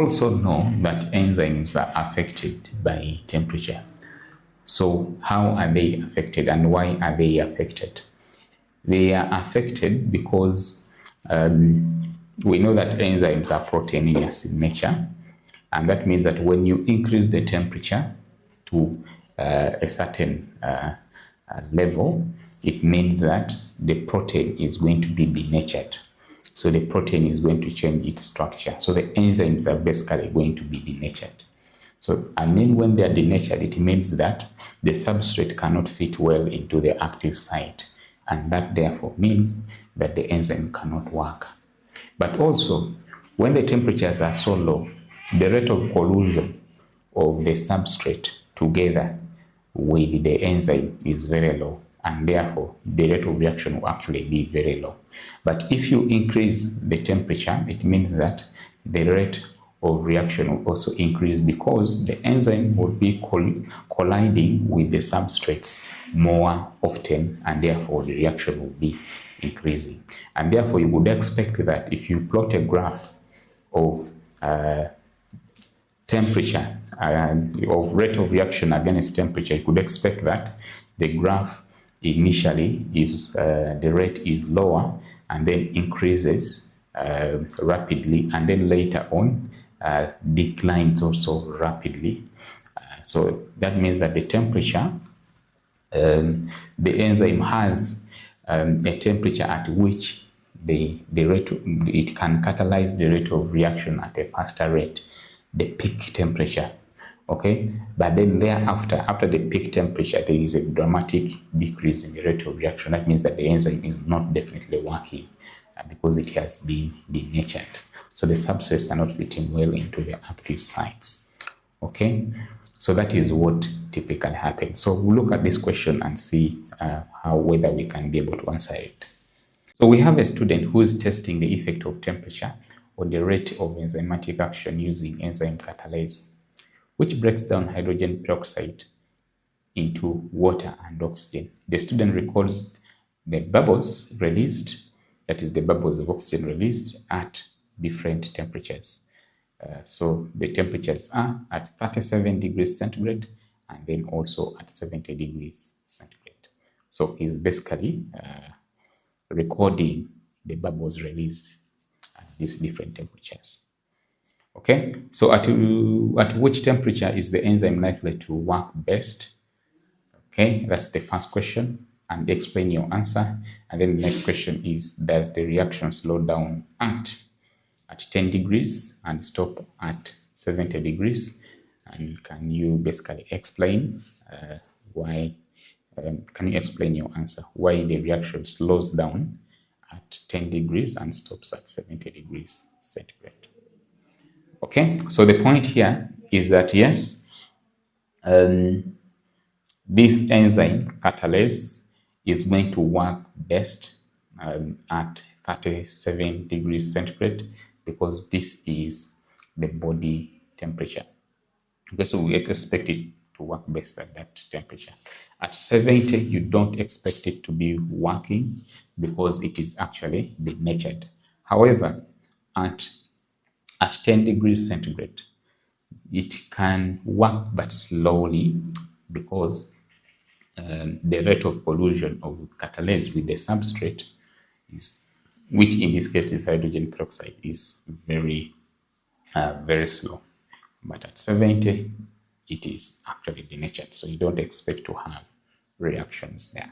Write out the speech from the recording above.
also know that enzymes are affected by temperature. So how are they affected and why are they affected? They are affected because we know that enzymes are proteinous in nature, and that means that when you increase the temperature to a certain level, it means that the protein is going to be denatured. So the protein is going to change its structure. So the enzymes are basically going to be denatured. So, and then when they are denatured, it means that the substrate cannot fit well into the active site. And that therefore means that the enzyme cannot work. But also, when the temperatures are so low, the rate of collusion of the substrate together with the enzyme is very low, and therefore the rate of reaction will actually be very low. But if you increase the temperature, it means that the rate of reaction will also increase because the enzyme will be colliding with the substrates more often, and therefore the reaction will be increasing. And therefore you would expect that if you plot a graph of temperature of rate of reaction against temperature, you could expect that the graph initially is the rate is lower and then increases rapidly, and then later on declines also rapidly. So that means that the temperature, the enzyme has a temperature at which the rate it can catalyze the rate of reaction at a faster rate, the peak temperature. Okay, but then thereafter, after the peak temperature, there is a dramatic decrease in the rate of reaction. That means that the enzyme is not definitely working because it has been denatured. So the substrates are not fitting well into the active sites. Okay, so that is what typically happens. So we'll look at this question and see whether we can be able to answer it. So we have a student who is testing the effect of temperature on the rate of enzymatic action using enzyme catalase, which breaks down hydrogen peroxide into water and oxygen. The student records the bubbles released, that is the bubbles of oxygen released at different temperatures. So the temperatures are at 37 degrees centigrade and then also at 70 degrees centigrade. So he's basically recording the bubbles released at these different temperatures. Okay, so at which temperature is the enzyme likely to work best? Okay, that's the first question, and explain your answer. And then the next question is, does the reaction slow down at 10 degrees and stop at 70 degrees? And can you basically explain why, can you explain your answer, why the reaction slows down at 10 degrees and stops at 70 degrees centigrade? Okay, so the point here is that yes, this enzyme catalase is going to work best at 37 degrees centigrade because this is the body temperature. Okay, so we expect it to work best at that temperature. At 70, you don't expect it to be working because it is actually denatured. However, at 10 degrees centigrade, it can work but slowly because the rate of collusion of catalase with the substrate is, which in this case is hydrogen peroxide, is very slow. But at 70, it is actually denatured, so you don't expect to have reactions there.